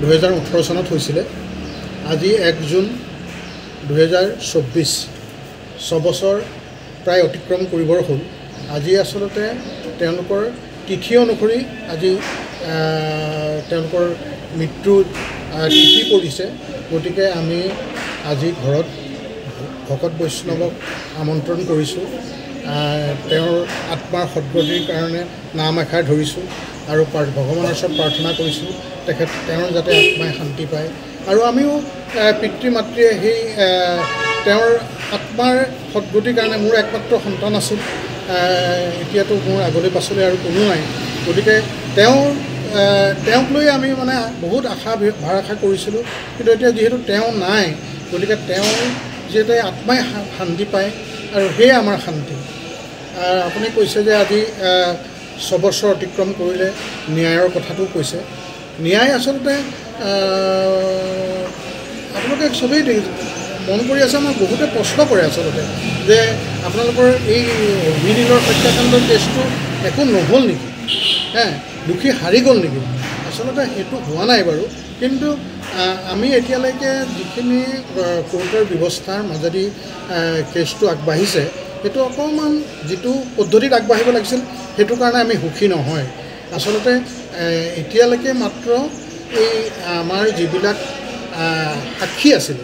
2018 চনত হৈছিলে। আজি 1 জুন 2024 ছবছৰ প্ৰায় অতিক্ৰম কৰিবৰ হ'ল। আজি আচলতে তেওঁলোকৰ তিথি অনুসৰি আজি তেওঁলোকৰ মৃত্যু তিথি পৰিছে। গতিকে আমি আজি ঘৰত ভকত বৈষ্ণৱক আমন্ত্ৰণ কৰিছোঁ। তেওঁৰ আত্মাৰ সদ্গতিৰ কাৰণে নাম এষাৰ ধৰিছোঁ আৰু ভগৱানৰ ওচৰত প্ৰাৰ্থনা কৰিছোঁ তেওঁৰ যাতে আত্মাই শান্তি পায়। আৰু আমিও পিতৃ মাতৃয়ে সেই তেওঁৰ আত্মাৰ সদ্গতিৰ কাৰণে মোৰ একমাত্ৰ সন্তান আছিল। এতিয়াতো মোৰ আগলৈ পাছলৈ আৰু কোনো নাই। গতিকে তেওঁক লৈ আমি মানে বহুত আশা ভাৰাষা কৰিছিলোঁ, কিন্তু এতিয়া যিহেতু তেওঁ নাই, গতিকে তেওঁৰ যিহেতু আত্মাই শান্তি পায় আৰু সেয়ে আমাৰ শান্তি। আপুনি কৈছে যে আজি 6 বছৰ অতিক্ৰম কৰিলে, ন্যায়ৰ কথাটো কৈছে। ন্যায় আচলতে আপোনালোকে চবেই মন কৰি আছে, মই বহুতে প্ৰশ্ন কৰে আচলতে যে আপোনালোকৰ এই অভিনীলৰ হত্যাকাণ্ডৰ কেছটো একো নহ'ল নেকি, দোষী হাৰি গ'ল নেকি? আচলতে সেইটো হোৱা নাই বাৰু, কিন্তু আমি এতিয়ালৈকে যিখিনি কোৰ্টৰ ব্যৱস্থাৰ মাজেদি কেছটো আগবাঢ়িছে, সেইটো অকণমান যিটো পদ্ধতিত আগবাঢ়িব লাগিছিল সেইটো কাৰণে আমি সুখী নহয়। আচলতে এতিয়ালৈকে মাত্ৰ এই আমাৰ যিবিলাক সাক্ষী আছিলে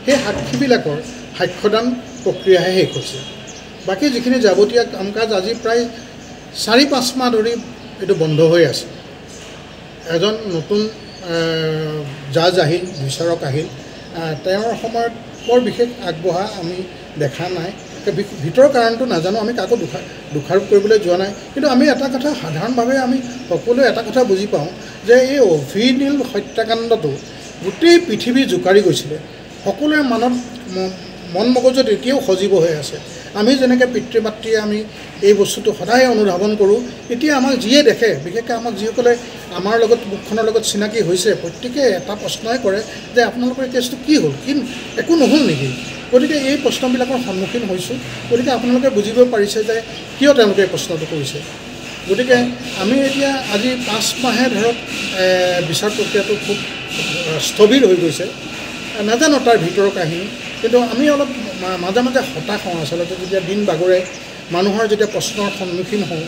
সেই সাক্ষীবিলাকৰ সাক্ষ্যদান প্ৰক্ৰিয়াহে শেষ হৈছে। বাকী যিখিনি যাৱতীয় কাম কাজ আজি প্ৰায় 4-5 মাহ ধৰি এইটো বন্ধ হৈ আছে। এজন নতুন জাজ আহিল, বিচাৰক আহিল, তেওঁৰ সময়ত বৰ বিশেষ আগবঢ়া আমি দেখা নাই। ভিতৰৰ কাৰণটো নাজানো, আমি কাকো দোষাৰোপ কৰিবলৈ যোৱা নাই, কিন্তু আমি এটা কথা সাধাৰণভাৱে আমি সকলোৱে এটা কথা বুজি পাওঁ যে এই অভিনীল হত্যাকাণ্ডটো গোটেই পৃথিৱী জোকাৰি গৈছিলে। সকলোৰে মন মগজুত এতিয়াও সজীৱ হৈ আছে। আমি যেনেকৈ পিতৃ মাতৃয়ে আমি এই বস্তুটো সদায় অনুধাৱন কৰোঁ, এতিয়া আমাক যিয়ে দেখে, বিশেষকৈ আমাক যিসকলে আমাৰ লগত মুখখনৰ লগত চিনাকি হৈছে, প্ৰত্যেকে এটা প্ৰশ্নই কৰে যে আপোনালোকৰ এই কেছটো কি হ'ল, একো নহ'ল নেকি? গতিকে এই প্ৰশ্নবিলাকৰ সন্মুখীন হৈছোঁ। গতিকে আপোনালোকে বুজিব পাৰিছে যে কিয় তেওঁলোকে এই প্ৰশ্নটো কৰিছে। গতিকে আমি এতিয়া আজি 5 মাহে ধৰক বিচাৰ প্ৰক্ৰিয়াটো খুব স্থবিৰ হৈ গৈছে। নাজানো তাৰ ভিতৰৰ কাহিনী, কিন্তু আমি অলপ মাজে মাজে হতাশ হওঁ আচলতে, যেতিয়া দিন বাগৰে মানুহৰ যেতিয়া প্ৰশ্নৰ সন্মুখীন হওঁ।